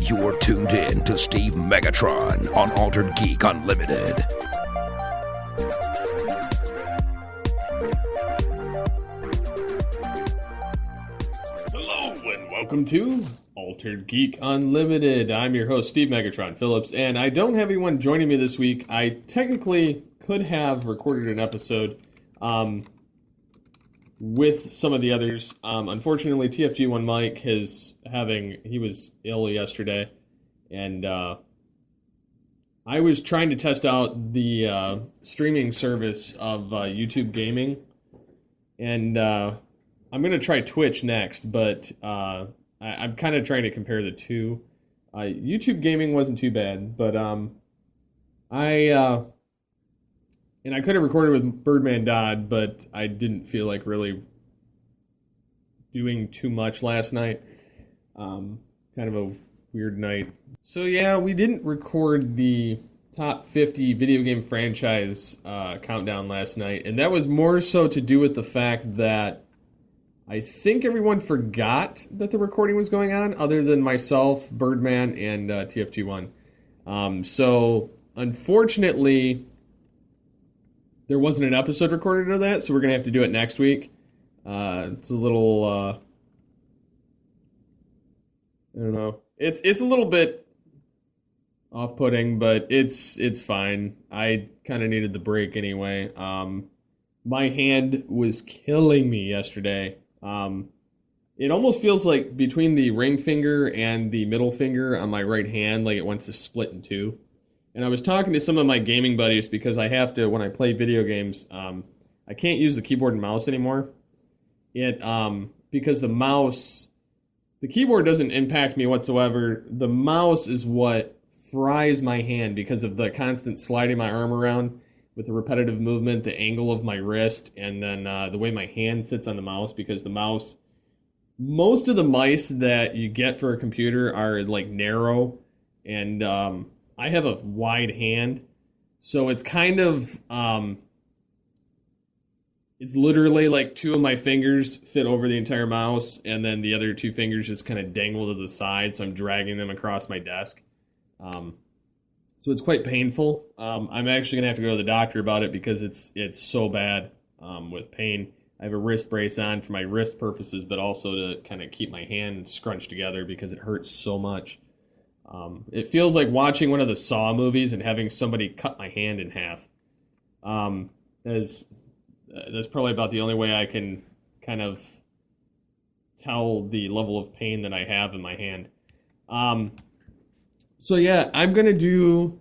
You're tuned in to Steve Megatron on Altered Geek Unlimited. Hello and welcome to Altered Geek Unlimited. I'm your host, Steve Megatron Phillips, and I don't have anyone joining me this week. I technically could have recorded an episode with some of the others. Unfortunately, TFG1 Mike he was ill yesterday, and I was trying to test out the streaming service of YouTube Gaming, and I'm going to try Twitch next, but I'm kind of trying to compare the two. YouTube Gaming wasn't too bad, but I could have recorded with Birdman Dodd, but I didn't feel like really doing too much last night. Kind of a weird night. So yeah, we didn't record the top 50 video game franchise countdown last night, and that was more so to do with the fact that I think everyone forgot that the recording was going on, other than myself, Birdman, and TFG1. So unfortunately, there wasn't an episode recorded of that, so we're going to have to do it next week. It's a little, I don't know. It's a little bit off-putting, but it's fine. I kind of needed the break anyway. My hand was killing me yesterday. It almost feels like between the ring finger and the middle finger on my right hand, like it wants to split in two. And I was talking to some of my gaming buddies because I have to, when I play video games, I can't use the keyboard and mouse anymore. Because the keyboard doesn't impact me whatsoever. The mouse is what fries my hand because of the constant sliding my arm around with the repetitive movement, the angle of my wrist, and then the way my hand sits on the mouse, because the mouse, most of the mice that you get for a computer are like narrow, and I have a wide hand, so it's kind of, it's literally like two of my fingers fit over the entire mouse, and then the other two fingers just kind of dangle to the side, so I'm dragging them across my desk. So it's quite painful. I'm actually going to have to go to the doctor about it because it's so bad with pain. I have a wrist brace on for my wrist purposes, but also to kind of keep my hand scrunched together because it hurts so much. It feels like watching one of the Saw movies and having somebody cut my hand in half. That's probably about the only way I can kind of tell the level of pain that I have in my hand. So yeah, I'm going to do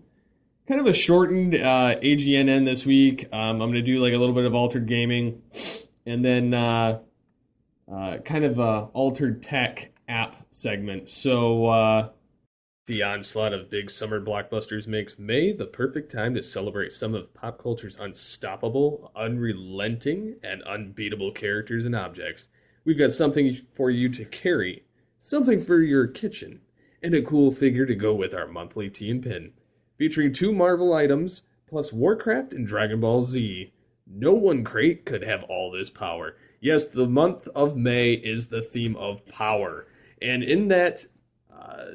kind of a shortened AGNN this week. I'm going to do like a little bit of Altered Gaming, and then kind of a Altered Tech app segment. So the onslaught of big summer blockbusters makes May the perfect time to celebrate some of pop culture's unstoppable, unrelenting, and unbeatable characters and objects. We've got something for you to carry, something for your kitchen, and a cool figure to go with our monthly tea and pin. Featuring 2 Marvel items, plus Warcraft and Dragon Ball Z. No one crate could have all this power. Yes, the month of May is the theme of power. And in that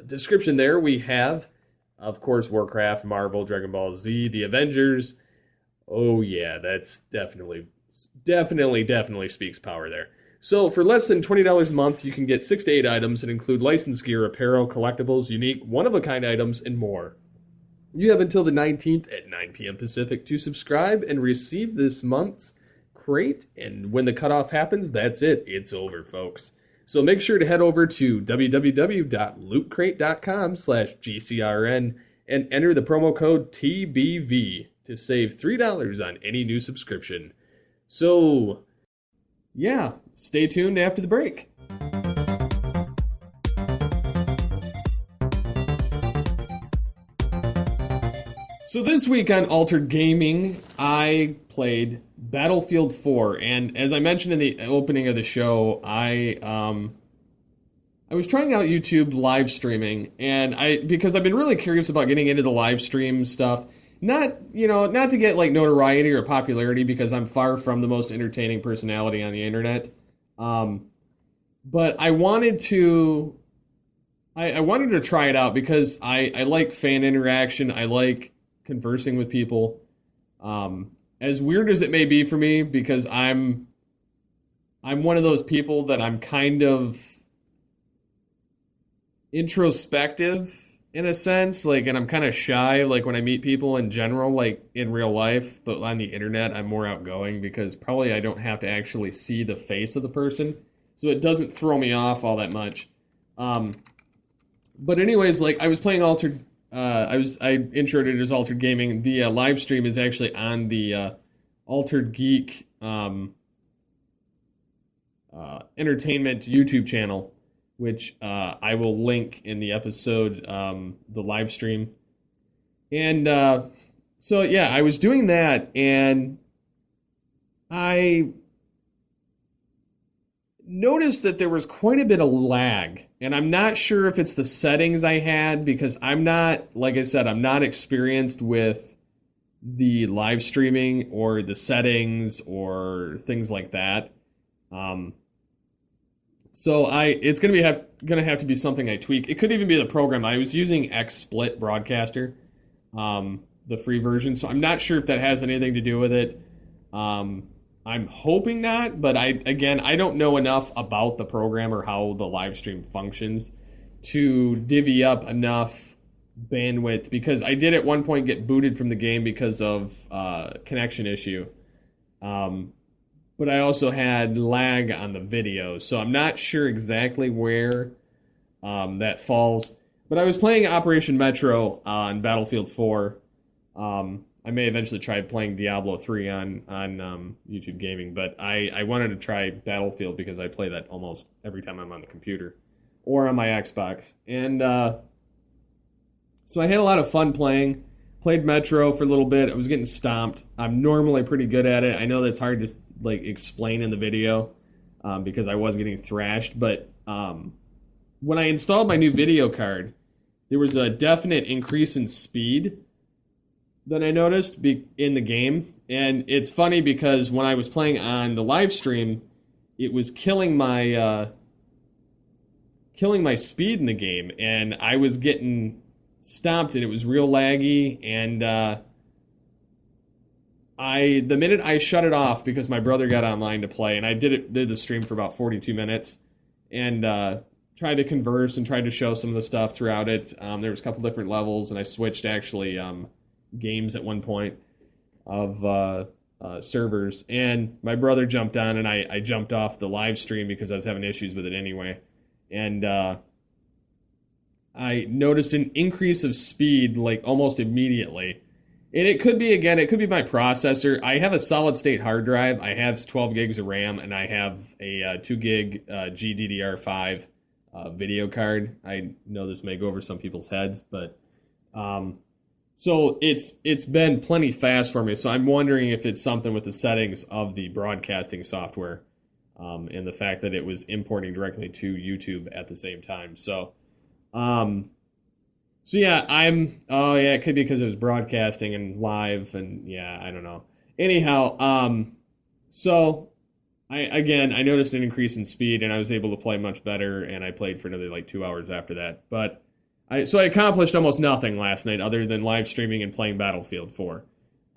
description there, we have, of course, Warcraft, Marvel, Dragon Ball Z, the Avengers. Oh yeah, that's definitely speaks power there. So for less than $20 a month, you can get 6 to 8 items that include licensed gear, apparel, collectibles, unique, one-of-a-kind items, and more. You have until the 19th at 9 p.m. Pacific to subscribe and receive this month's crate, and when the cutoff happens, that's it. It's over, folks. So make sure to head over to www.lootcrate.com/GCRN and enter the promo code TBV to save $3 on any new subscription. So, yeah, stay tuned after the break. So this week on Altered Gaming, I played Battlefield 4, and as I mentioned in the opening of the show, I was trying out YouTube live streaming, and because I've been really curious about getting into the live stream stuff, not to get like notoriety or popularity, because I'm far from the most entertaining personality on the internet, but I wanted to I wanted to try it out because I like fan interaction. I like conversing with people. As weird as it may be for me, because I'm one of those people that I'm kind of introspective in a sense, like, and I'm kind of shy, like when I meet people in general, like in real life, but on the internet, I'm more outgoing because probably I don't have to actually see the face of the person, so it doesn't throw me off all that much. But anyways, like I was playing Altered. I introed it as Altered Gaming. The live stream is actually on the Altered Geek Entertainment YouTube channel, which I will link in the episode, the live stream. And so yeah, I was doing that, and I noticed that there was quite a bit of lag, and I'm not sure if it's the settings I had, because I'm not, like I said, I'm not experienced with the live streaming or the settings or things like that. So it's gonna have to be something I tweak. It could even be the program. I was using XSplit Broadcaster, the free version, so I'm not sure if that has anything to do with it. I'm hoping not, but I don't know enough about the program or how the live stream functions to divvy up enough bandwidth, because I did at one point get booted from the game because of connection issue. But I also had lag on the video, so I'm not sure exactly where that falls. But I was playing Operation Metro on Battlefield 4. I may eventually try playing Diablo 3 on YouTube Gaming, but I wanted to try Battlefield because I play that almost every time I'm on the computer or on my Xbox. And so I had a lot of fun playing. Played Metro for a little bit. I was getting stomped. I'm normally pretty good at it. I know that's hard to like explain in the video because I was getting thrashed, but when I installed my new video card, there was a definite increase in speed that I noticed in the game. And it's funny because when I was playing on the live stream, it was killing my speed in the game, and I was getting stomped, and it was real laggy. And the minute I shut it off, because my brother got online to play, and I did the stream for about 42 minutes, and tried to converse and tried to show some of the stuff throughout it. There was a couple different levels, and I switched actually games at one point of servers, and my brother jumped on, and I jumped off the live stream because I was having issues with it anyway. And I noticed an increase of speed like almost immediately. And it could be my processor. I have a solid state hard drive. I have 12 gigs of RAM, and I have a 2 gig GDDR5 video card. I know this may go over some people's heads, but so it's been plenty fast for me. So I'm wondering if it's something with the settings of the broadcasting software, and the fact that it was importing directly to YouTube at the same time. So yeah, it could be because it was broadcasting and live, and yeah, I don't know. Anyhow, so I noticed an increase in speed, and I was able to play much better, and I played for another like 2 hours after that. But I accomplished almost nothing last night other than live streaming and playing Battlefield 4.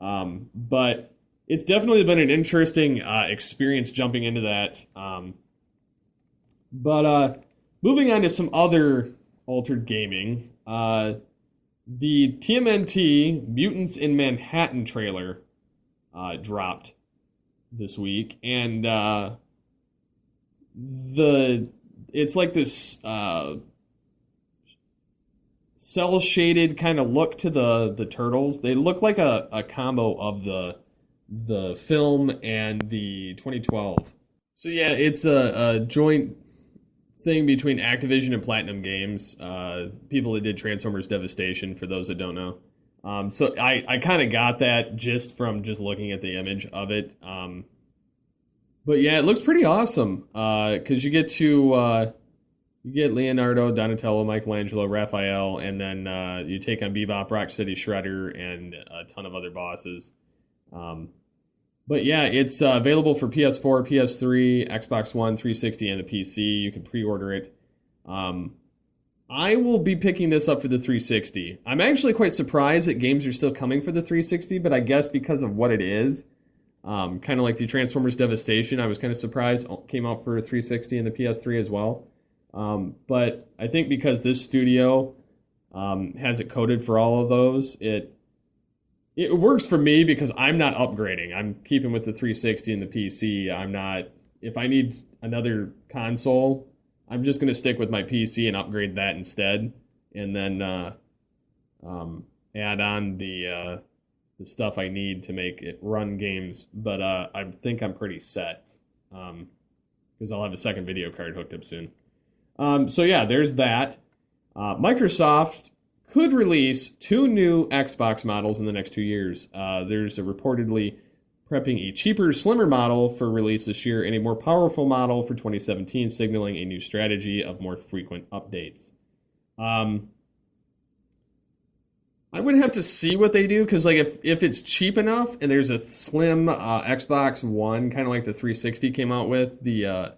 But it's definitely been an interesting experience jumping into that. But moving on to some other Altered Gaming, the TMNT Mutants in Manhattan trailer dropped this week, and it's like this cell shaded kind of look to the turtles. They look like a combo of the film and the 2012. So yeah, it's a joint thing between Activision and Platinum Games, people that did Transformers Devastation, for those that don't know. So I kind of got that just from just looking at the image of it. But yeah, it looks pretty awesome, because you get Leonardo, Donatello, Michelangelo, Raphael, and then you take on Bebop, Rocksteady, Shredder, and a ton of other bosses. But yeah, it's available for PS4, PS3, Xbox One, 360, and the PC. You can pre-order it. I'm I will be picking this up for the 360. I'm actually quite surprised that games are still coming for the 360, but I guess because of what it is, kind of like the Transformers Devastation, I was kind of surprised it came out for 360 and the PS3 as well. But I think because this studio has it coded for all of those, it works for me because I'm not upgrading. I'm keeping with the 360 and the PC. I'm not, if I need another console, I'm just going to stick with my PC and upgrade that instead, and then add on the stuff I need to make it run games. But I think I'm pretty set because I'll have a second video card hooked up soon. So yeah, there's that. Microsoft could release 2 new Xbox models in the next 2 years. There's a reportedly prepping a cheaper, slimmer model for release this year and a more powerful model for 2017, signaling a new strategy of more frequent updates. I would have to see what they do, because like if it's cheap enough and there's a slim Xbox One, kind of like the 360 came out with, it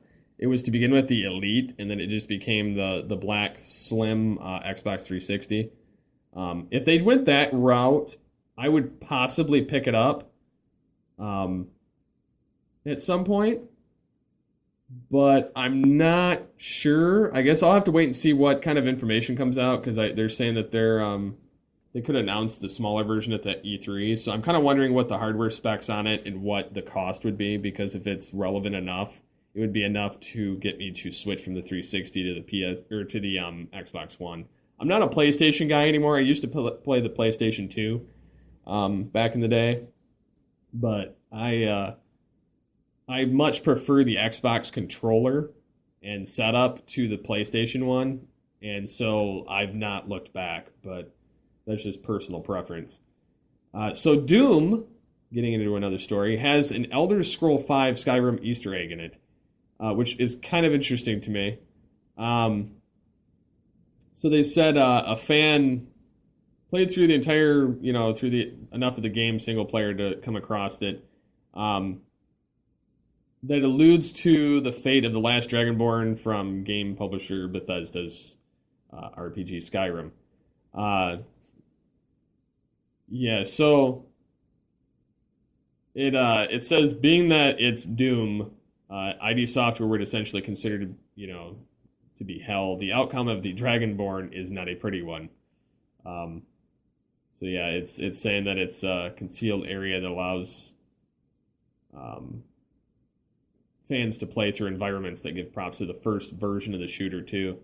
was to begin with the Elite, and then it just became the black slim Xbox 360. If they went that route, I would possibly pick it up at some point, but I'm not sure. I guess I'll have to wait and see what kind of information comes out, because they're saying that they could announce the smaller version at the E3, so I'm kind of wondering what the hardware specs on it and what the cost would be, because if it's relevant enough, it would be enough to get me to switch from the 360 to the PS or to the Xbox One. I'm not a PlayStation guy anymore. I used to play the PlayStation 2 back in the day, but I much prefer the Xbox controller and setup to the PlayStation one, and so I've not looked back, but that's just personal preference. So Doom, getting into another story, has an Elder Scroll V Skyrim Easter egg in it, which is kind of interesting to me. So they said a fan played through the entire, enough of the game single player to come across it, that alludes to the fate of the last Dragonborn from game publisher Bethesda's RPG Skyrim. So it says, being that it's Doom, ID Software would essentially consider to be hell. The outcome of the Dragonborn is not a pretty one. It's saying that it's a concealed area that allows fans to play through environments that give props to the first version of the shooter too.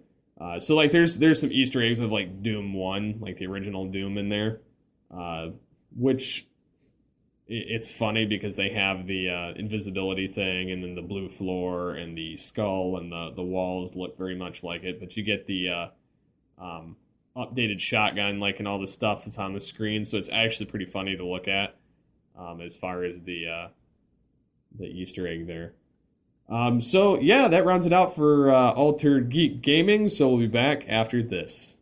So like there's some Easter eggs of like Doom 1, like the original Doom in there, which it's funny because they have the invisibility thing, and then the blue floor and the skull, and the walls look very much like it, but you get the updated shotgun, like, and all the stuff that's on the screen, so it's actually pretty funny to look at as far as the Easter egg there. That rounds it out for Altered Geek Gaming, so we'll be back after this.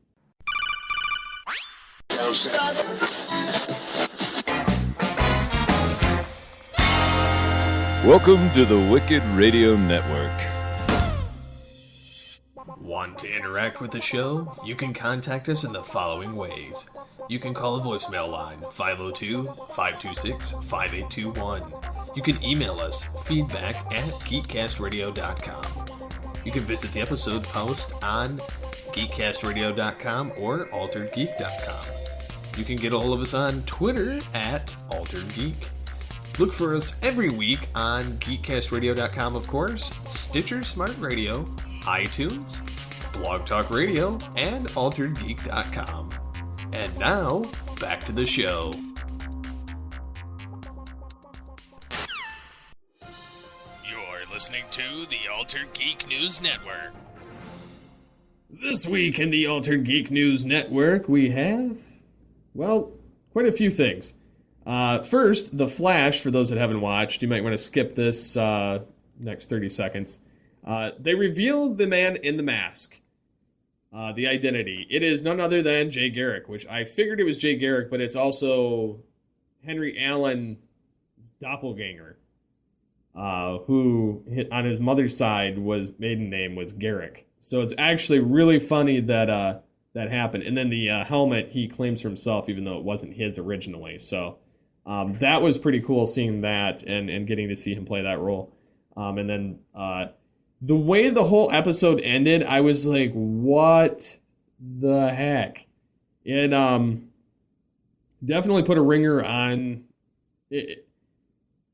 Welcome to the Wicked Radio Network. Want to interact with the show? You can contact us in the following ways. You can call the voicemail line 502-526-5821. You can email us feedback@geekcastradio.com. You can visit the episode post on geekcastradio.com or alteredgeek.com. You can get a hold of us on Twitter @AlteredGeek. Look for us every week on geekcastradio.com, of course, Stitcher Smart Radio, iTunes, Blog Talk Radio, and alteredgeek.com. And now, back to the show. You're listening to the Altered Geek News Network. This week in the Altered Geek News Network, we have, quite a few things. First, The Flash, for those that haven't watched, you might want to skip this next 30 seconds. They revealed the man in the mask, the identity. It is none other than Jay Garrick, which I figured it was Jay Garrick, but it's also Henry Allen's doppelganger, who on his mother's side maiden name was Garrick. So it's actually really funny that that happened. And then the helmet he claims for himself, even though it wasn't his originally. So that was pretty cool seeing that and getting to see him play that role. And then the way the whole episode ended, I was like, what the heck? It definitely put a ringer on it.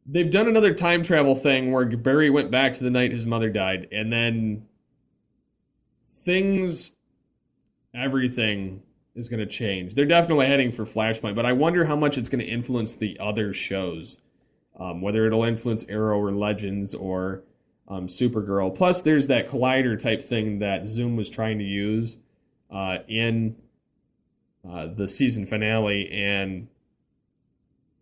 They've done another time travel thing where Barry went back to the night his mother died, and then everything is going to change. They're definitely heading for Flashpoint, but I wonder how much it's going to influence the other shows, whether it'll influence Arrow or Legends or Supergirl. Plus, there's that collider type thing that Zoom was trying to use in the season finale, and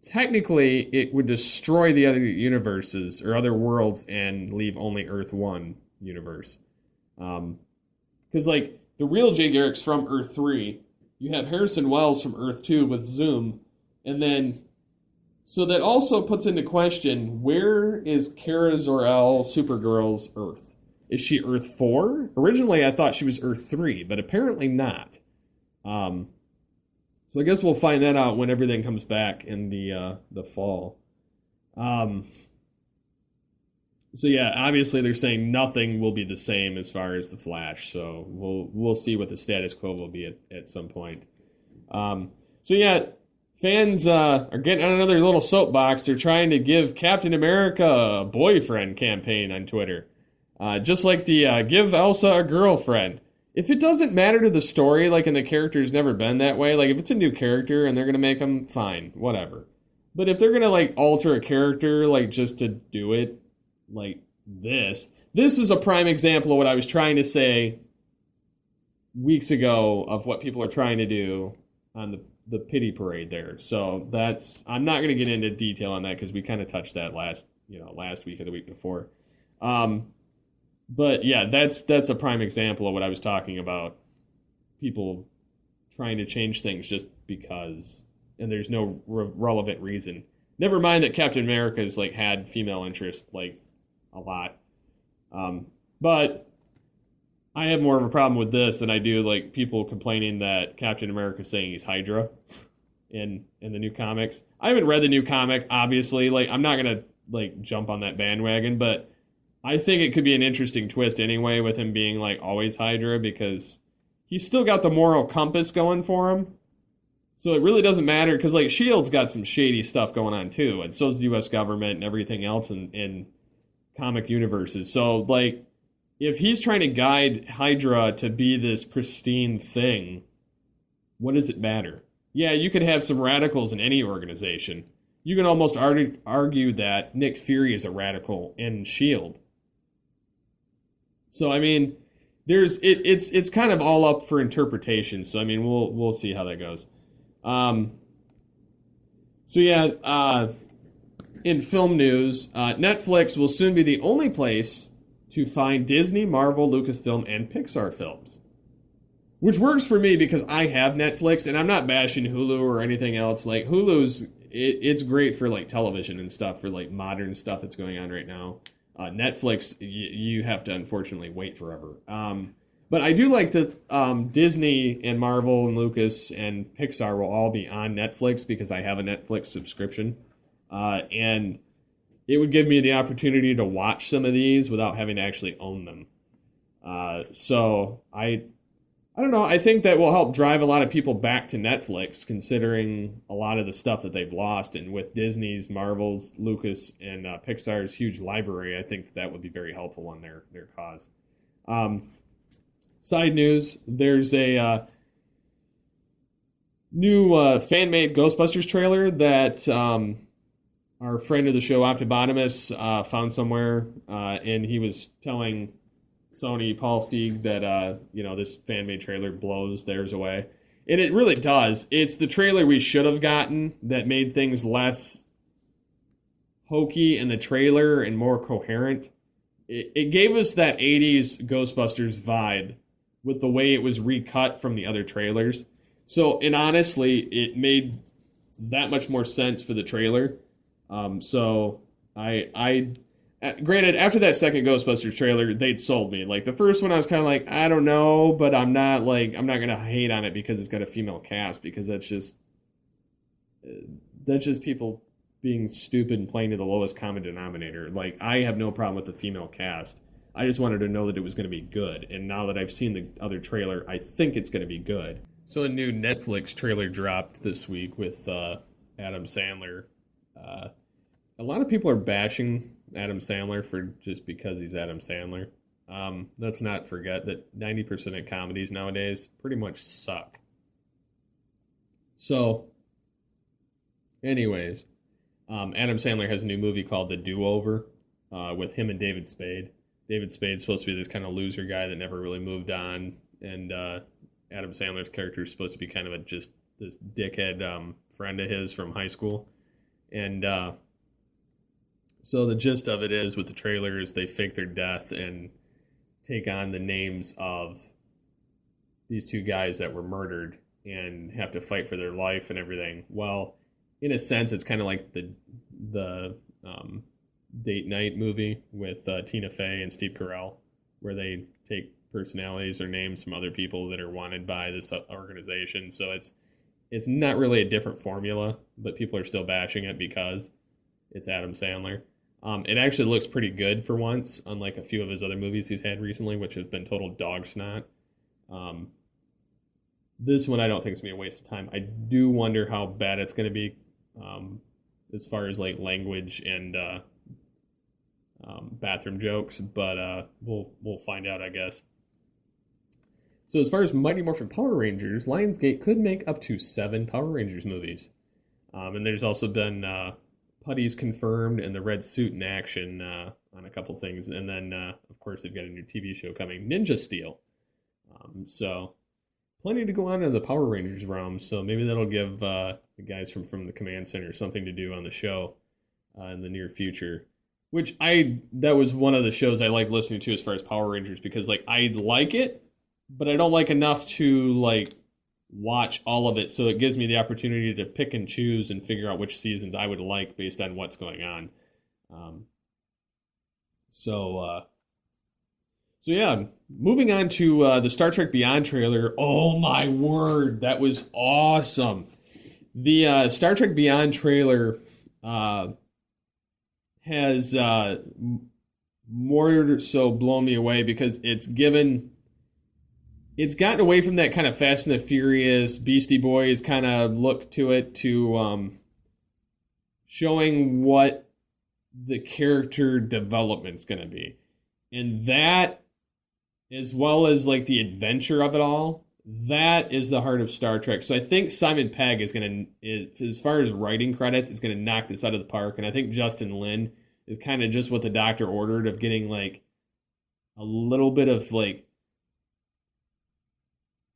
technically it would destroy the other universes or other worlds and leave only Earth 1 universe. Because, like, the real Jay Garrick's from Earth 3, you have Harrison Wells from Earth 2 with Zoom, and then, so that also puts into question, where is Kara Zor-El, Supergirl's Earth? Is she Earth 4? Originally, I thought she was Earth 3, but apparently not. So I guess we'll find that out when everything comes back in the fall. So yeah, obviously they're saying nothing will be the same as far as the Flash. So we'll see what the status quo will be at some point. So yeah, fans are getting on another little soapbox. They're trying to give Captain America a boyfriend campaign on Twitter, just like the give Elsa a girlfriend. If it doesn't matter to the story, like, and the character's never been that way, like, if it's a new character and they're going to make them, fine, whatever. But if they're going to, like, alter a character, like, just to do it, like, this is a prime example of what I was trying to say weeks ago of what people are trying to do on the pity parade there. So I'm not going to get into detail on that because we kind of touched that last week or the week before. But yeah, that's a prime example of what I was talking about. People trying to change things just because, and there's no relevant reason. Never mind that Captain America's like had female interest like a lot. But I have more of a problem with this than I do like people complaining that Captain America's saying he's Hydra in the new comics. I haven't read the new comic, obviously. Like, I'm not gonna like jump on that bandwagon, but I think it could be an interesting twist anyway with him being like always Hydra, because he's still got the moral compass going for him. So it really doesn't matter, because like S.H.I.E.L.D.'s got some shady stuff going on too, and so does the U.S. government and everything else in comic universes. So like, if he's trying to guide Hydra to be this pristine thing, what does it matter? Yeah, you could have some radicals in any organization. You can almost argue that Nick Fury is a radical in S.H.I.E.L.D. So I mean, it's kind of all up for interpretation. So I mean, we'll see how that goes. So yeah, in film news, Netflix will soon be the only place to find Disney, Marvel, Lucasfilm, and Pixar films, which works for me because I have Netflix, and I'm not bashing Hulu or anything else. Like, Hulu's it's great for like television and stuff, for like modern stuff that's going on right now. Netflix, you have to unfortunately wait forever. But I do like that Disney and Marvel and Lucas and Pixar will all be on Netflix because I have a Netflix subscription. And it would give me the opportunity to watch some of these without having to actually own them. So I don't know. I think that will help drive a lot of people back to Netflix, considering a lot of the stuff that they've lost. And with Disney's, Marvel's, Lucas, and Pixar's huge library, I think that would be very helpful on their cause. Side news, there's a new fan-made Ghostbusters trailer that our friend of the show, Optibotimus, found somewhere, and he was telling Sony, Paul Feig, that this fan-made trailer blows theirs away. And it really does. It's the trailer we should have gotten that made things less hokey in the trailer and more coherent. It gave us that 80s Ghostbusters vibe with the way it was recut from the other trailers. So, and honestly, it made that much more sense for the trailer. So I Granted, after that second Ghostbusters trailer, they'd sold me. Like, the first one, I was kind of like, I don't know, but I'm not going to hate on it because it's got a female cast, because that's just people being stupid and playing to the lowest common denominator. Like, I have no problem with the female cast. I just wanted to know that it was going to be good. And now that I've seen the other trailer, I think it's going to be good. So a new Netflix trailer dropped this week with Adam Sandler. A lot of people are bashing Adam Sandler for just because he's Adam Sandler. Let's not forget that 90% of comedies nowadays pretty much suck. So, anyways, Adam Sandler has a new movie called The Do-Over with him and David Spade. David Spade's supposed to be this kind of loser guy that never really moved on, and Adam Sandler's character is supposed to be kind of just this dickhead friend of his from high school. And so the gist of it is, with the trailers, they fake their death and take on the names of these two guys that were murdered and have to fight for their life and everything. Well, in a sense, it's kind of like the Date Night movie with Tina Fey and Steve Carell, where they take personalities or names from other people that are wanted by this organization. So it's not really a different formula, but people are still bashing it because it's Adam Sandler. It actually looks pretty good for once, unlike a few of his other movies he's had recently, which have been total dog snot. This one I don't think is going to be a waste of time. I do wonder how bad it's going to be as far as like language and bathroom jokes, but we'll find out, I guess. So as far as Mighty Morphin Power Rangers, Lionsgate could make up to 7 Power Rangers movies. And there's also been Putty's confirmed and the Red Suit in action on a couple things. And then, of course, they've got a new TV show coming, Ninja Steel. So plenty to go on in the Power Rangers realm. So maybe that'll give the guys from the Command Center something to do on the show in the near future. Which that was one of the shows I like listening to as far as Power Rangers, because like I like it, but I don't like enough to like watch all of it, so it gives me the opportunity to pick and choose and figure out which seasons I would like based on what's going on. So yeah, moving on to the Star Trek Beyond trailer. Oh my word, that was awesome. The Star Trek Beyond trailer has more so blown me away because it's gotten away from that kind of Fast and the Furious, Beastie Boys kind of look to it, to showing what the character development's going to be. And that, as well as like the adventure of it all, that is the heart of Star Trek. So I think Simon Pegg is going to, as far as writing credits, is going to knock this out of the park. And I think Justin Lin is kind of just what the doctor ordered, of getting like a little bit of like,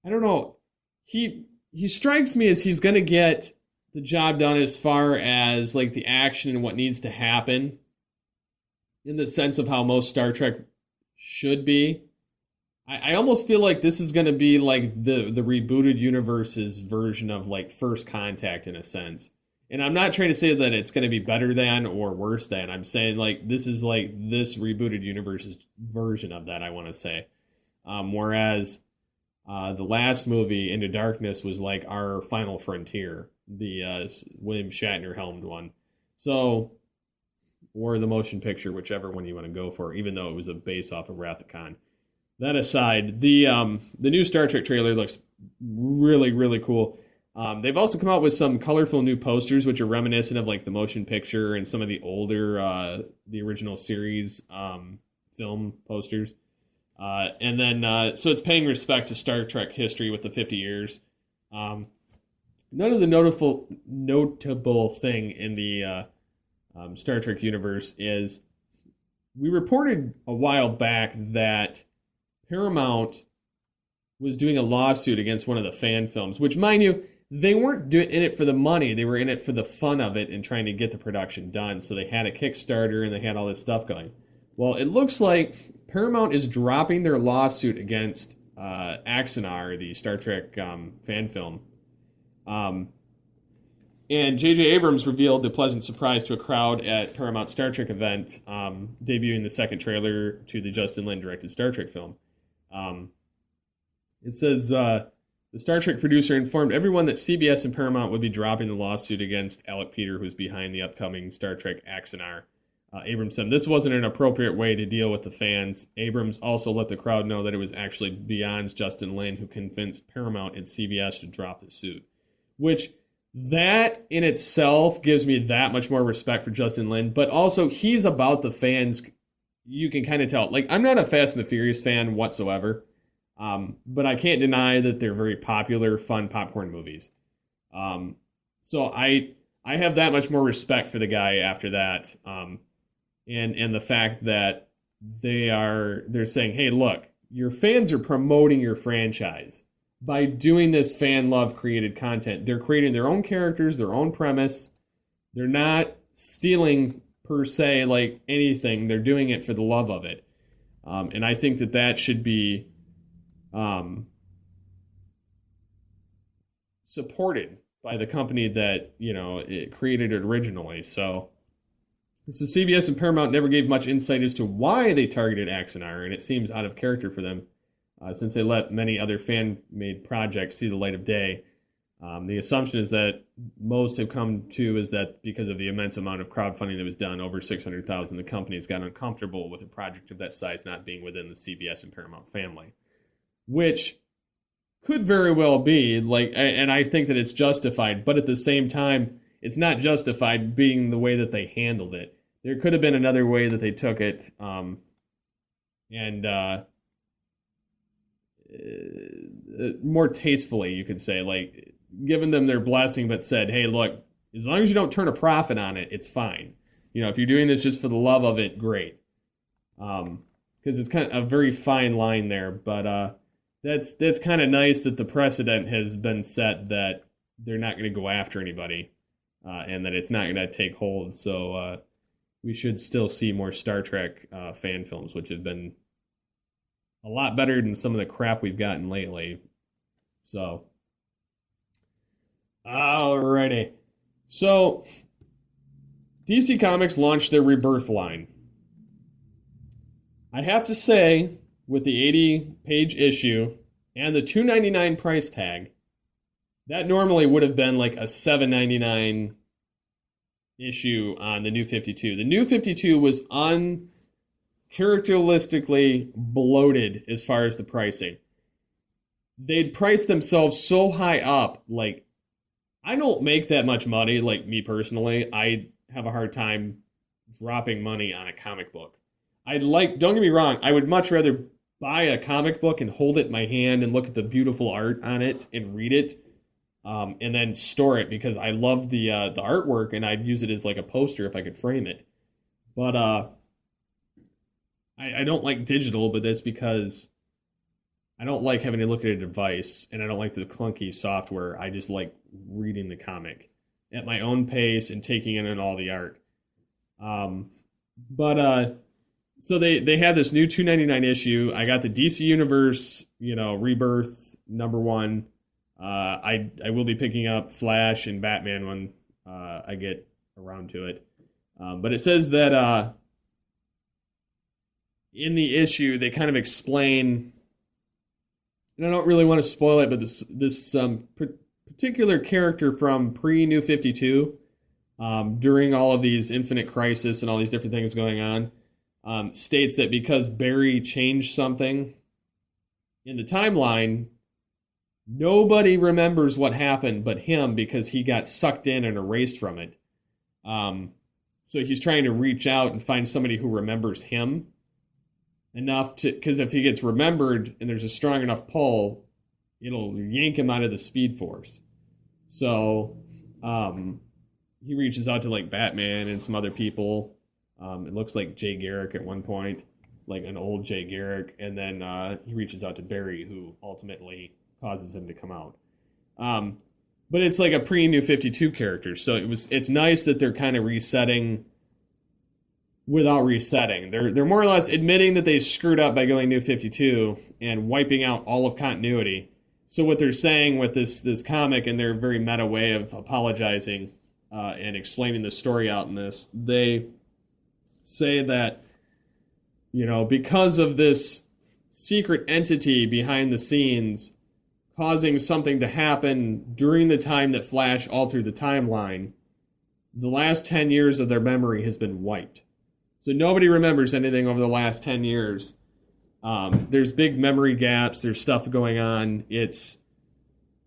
I don't know. He strikes me as he's going to get the job done as far as like the action and what needs to happen, in the sense of how most Star Trek should be. I almost feel like this is going to be like the rebooted universe's version of like First Contact, in a sense. And I'm not trying to say that it's going to be better than or worse than. I'm saying like this is like this rebooted universe's version of that, I want to say. Whereas the last movie, Into Darkness, was like our final frontier, the William Shatner helmed one. So, or the motion picture, whichever one you want to go for, even though it was a base off of Wrath of Khan. That aside, the new Star Trek trailer looks really, really cool. They've also come out with some colorful new posters, which are reminiscent of like the motion picture and some of the older, the original series film posters. And then, so it's paying respect to Star Trek history with the 50 years. None of the notable thing in the Star Trek universe is, we reported a while back that Paramount was doing a lawsuit against one of the fan films, which, mind you, they weren't in it for the money. They were in it for the fun of it and trying to get the production done. So they had a Kickstarter and they had all this stuff going. Well, it looks like Paramount is dropping their lawsuit against Axanar, the Star Trek fan film. And J.J. Abrams revealed the pleasant surprise to a crowd at Paramount Star Trek event, debuting the second trailer to the Justin Lin directed Star Trek film. It says, the Star Trek producer informed everyone that CBS and Paramount would be dropping the lawsuit against Alec Peter, who's behind the upcoming Star Trek AGNN. Abrams said this wasn't an appropriate way to deal with the fans. Abrams also let the crowd know that it was actually beyond Justin Lin who convinced Paramount and CBS to drop the suit. Which, that in itself gives me that much more respect for Justin Lin, but also he's about the fans. You can kind of tell. Like, I'm not a Fast and the Furious fan whatsoever, but I can't deny that they're very popular, fun popcorn movies. So I have that much more respect for the guy after that. And the fact that they're saying, hey, look, your fans are promoting your franchise by doing this fan love created content. They're creating their own characters, their own premise. They're not stealing per se like anything. They're doing it for the love of it. And I think that should be supported by the company that, it created it originally. So CBS and Paramount never gave much insight as to why they targeted AGNN, and it seems out of character for them, since they let many other fan-made projects see the light of day. The assumption is that most have come to is that because of the immense amount of crowdfunding that was done, over $600,000, the company has gotten uncomfortable with a project of that size not being within the CBS and Paramount family, which could very well be, and I think that it's justified, but at the same time, it's not justified being the way that they handled it. There could have been another way that they took it, more tastefully, you could say, like given them their blessing, but said, hey, look, as long as you don't turn a profit on it, it's fine. If you're doing this just for the love of it, great. Because it's kind of a very fine line there, but that's kind of nice that the precedent has been set that they're not going to go after anybody, and that it's not going to take hold. So we should still see more Star Trek fan films, which have been a lot better than some of the crap we've gotten lately. So, alrighty. So, DC Comics launched their Rebirth line. I have to say, with the 80-page issue and the $2.99 price tag, that normally would have been like a $7.99 issue on the New 52. The New 52 was uncharacteristically bloated as far as the pricing. They'd priced themselves so high up, like, I don't make that much money, like me personally. I have a hard time dropping money on a comic book. Don't get me wrong, I would much rather buy a comic book and hold it in my hand and look at the beautiful art on it and read it, and then store it, because I love the artwork and I'd use it as like a poster if I could frame it. But I don't like digital, but that's because I don't like having to look at a device, and I don't like the clunky software. I just like reading the comic at my own pace and taking in all the art. So they had this new $2.99 issue. I got the DC Universe, Rebirth #1. I will be picking up Flash and Batman when I get around to it. But it says that in the issue they kind of explain, and I don't really want to spoil it, but this particular character from pre-New 52, during all of these Infinite Crisis and all these different things going on, states that because Barry changed something in the timeline, nobody remembers what happened but him, because he got sucked in and erased from it. So he's trying to reach out and find somebody who remembers him enough to, because if he gets remembered and there's a strong enough pull, it'll yank him out of the Speed Force. So he reaches out to like Batman and some other people. It looks like Jay Garrick at one point, like an old Jay Garrick, and then he reaches out to Barry, who ultimately causes him to come out. But it's like a pre-New 52 character, so it's nice that they're kind of resetting without resetting. They're more or less admitting that they screwed up by going New 52 and wiping out all of continuity. So what they're saying with this comic, and their very meta way of apologizing and explaining the story out in this, they say that, because of this secret entity behind the scenes causing something to happen during the time that Flash altered the timeline, the last 10 years of their memory has been wiped. So nobody remembers anything over the last 10 years. There's big memory gaps. There's stuff going on. It's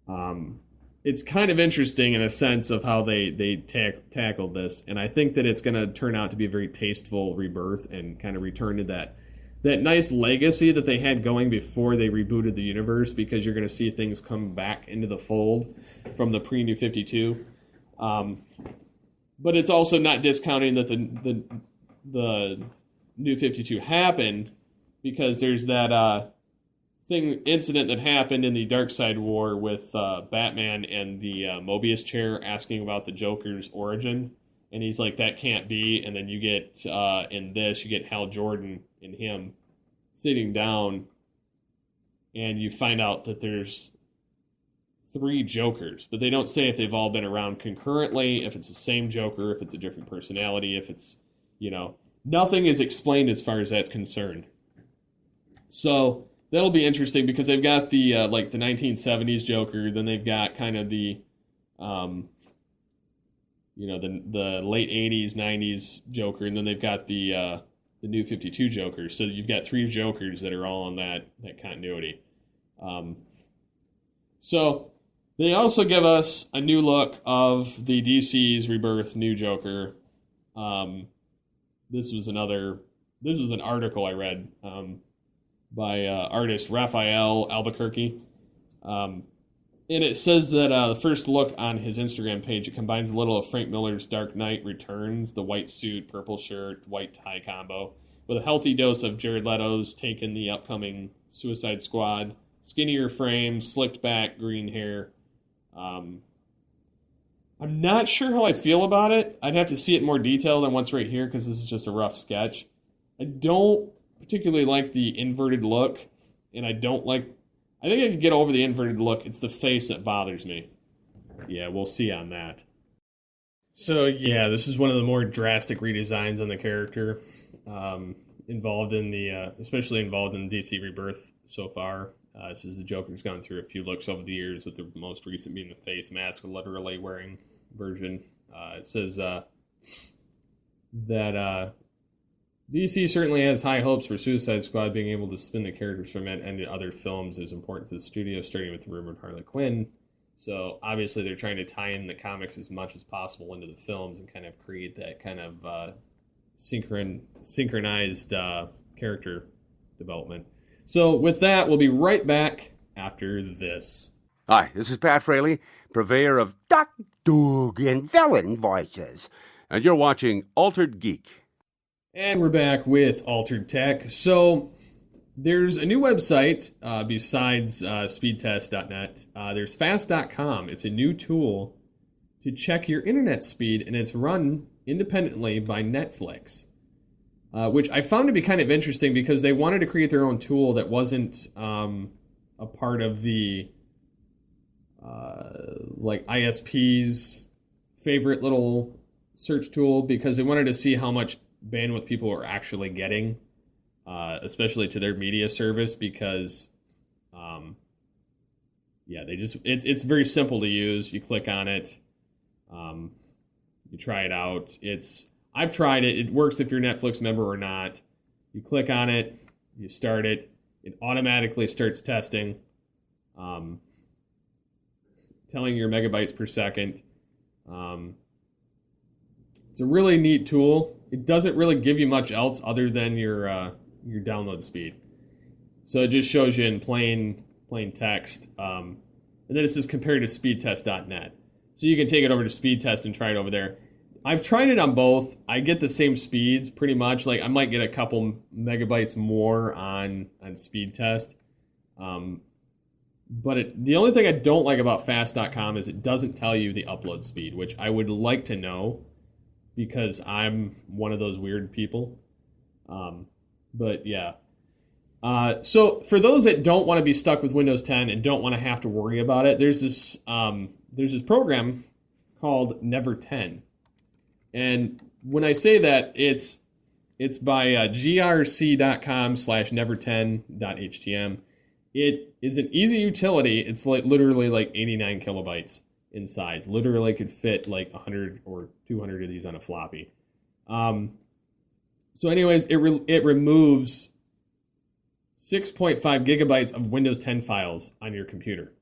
kind of interesting in a sense of how they tackled this. And I think that it's going to turn out to be a very tasteful rebirth and kind of return to that nice legacy that they had going before they rebooted the universe, because you're going to see things come back into the fold from the pre-New 52. But it's also not discounting that the New 52 happened, because there's that incident that happened in the Darkseid War with Batman and the Mobius chair asking about the Joker's origin, and he's like, that can't be. And then you get in this, you get Hal Jordan and him sitting down, and you find out that there's 3 Jokers, but they don't say if they've all been around concurrently, if it's the same Joker, if it's a different personality, if it's, nothing is explained as far as that's concerned. So that'll be interesting, because they've got the the 1970s Joker, then they've got kind of the the late 80s, 90s Joker, and then they've got the New 52 Joker. So you've got 3 Jokers that are all on that continuity. So they also give us a new look of the DC's Rebirth new Joker. This was an article I read by artist Raphael Albuquerque. And it says that the first look on his Instagram page, it combines a little of Frank Miller's Dark Knight Returns, the white suit, purple shirt, white tie combo, with a healthy dose of Jared Leto's take in the upcoming Suicide Squad, skinnier frame, slicked back, green hair. I'm not sure how I feel about it. I'd have to see it in more detail than what's right here, because this is just a rough sketch. I don't particularly like the inverted look, and I think I could get over the inverted look. It's the face that bothers me. Yeah, we'll see on that. So yeah, this is one of the more drastic redesigns on the character, especially involved in DC Rebirth so far. This is the Joker's gone through a few looks over the years, with the most recent being the face mask, literally wearing version. It says that DC certainly has high hopes for Suicide Squad. Being able to spin the characters from it and other films is important for the studio, starting with the rumored Harley Quinn. So obviously they're trying to tie in the comics as much as possible into the films and kind of create that kind of synchronized character development. So with that, we'll be right back after this. Hi, this is Pat Fraley, purveyor of Duck, Doug, and Villain voices. And you're watching Altered Geek. And we're back with Altered Tech. So there's a new website besides speedtest.net. There's fast.com. It's a new tool to check your internet speed, and it's run independently by Netflix, which I found to be kind of interesting, because they wanted to create their own tool that wasn't a part of the ISP's favorite little search tool, because they wanted to see how much bandwidth people are actually getting, especially to their media service, because it's very simple to use. You click on it, you try it out. I've tried it. It works if you're a Netflix member or not. You click on it, you start it, it automatically starts testing, telling your megabytes per second. It's a really neat tool. It doesn't really give you much else other than your download speed. So it just shows you in plain text. And then it says compared to speedtest.net. So you can take it over to Speedtest and try it over there. I've tried it on both. I get the same speeds pretty much. Like, I might get a couple megabytes more on Speedtest. But the only thing I don't like about fast.com is it doesn't tell you the upload speed, which I would like to know, because I'm one of those weird people. But yeah. So for those that don't want to be stuck with Windows 10 and don't want to have to worry about it, there's this program called Never 10. And when I say that, it's by grc.com/never10.htm. It is an easy utility. It's like literally like 89 kilobytes in size. Literally could fit like 100 or 200 of these on a floppy. So anyways, it removes 6.5 gigabytes of Windows 10 files on your computer.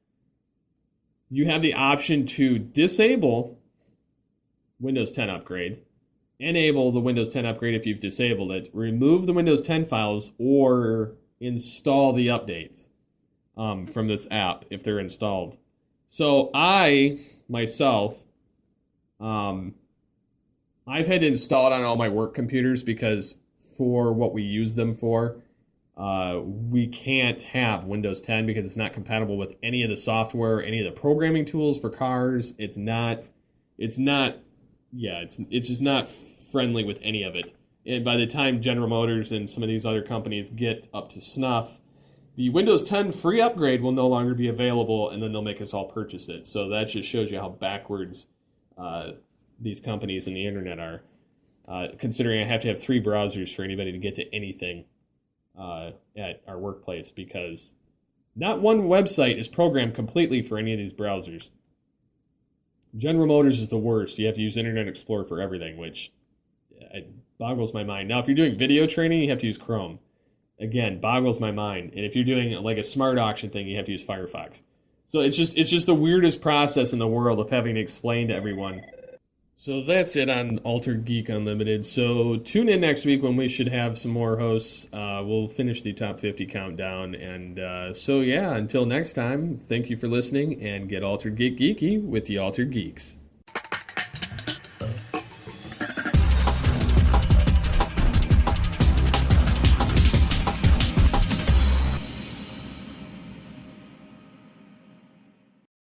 You have the option to disable Windows 10 upgrade, enable the Windows 10 upgrade if you've disabled it, remove the Windows 10 files, or install the updates from this app if they're installed. So I, myself, I've had to install it on all my work computers because for what we use them for, we can't have Windows 10 because it's not compatible with any of the software, any of the programming tools for cars. It's just not friendly with any of it. And by the time General Motors and some of these other companies get up to snuff, the Windows 10 free upgrade will no longer be available, and then they'll make us all purchase it. So that just shows you how backwards these companies and the internet are, considering I have to have 3 browsers for anybody to get to anything at our workplace, because not one website is programmed completely for any of these browsers. General Motors is the worst. You have to use Internet Explorer for everything, which boggles my mind. Now, if you're doing video training, you have to use Chrome. Again, boggles my mind. And if you're doing like a smart auction thing, you have to use Firefox. So it's just the weirdest process in the world of having to explain to everyone. So that's it on Altered Geek Unlimited. So tune in next week when we should have some more hosts. We'll finish the top 50 countdown. And so yeah, until next time, thank you for listening, and get Altered Geek Geeky with the Altered Geeks.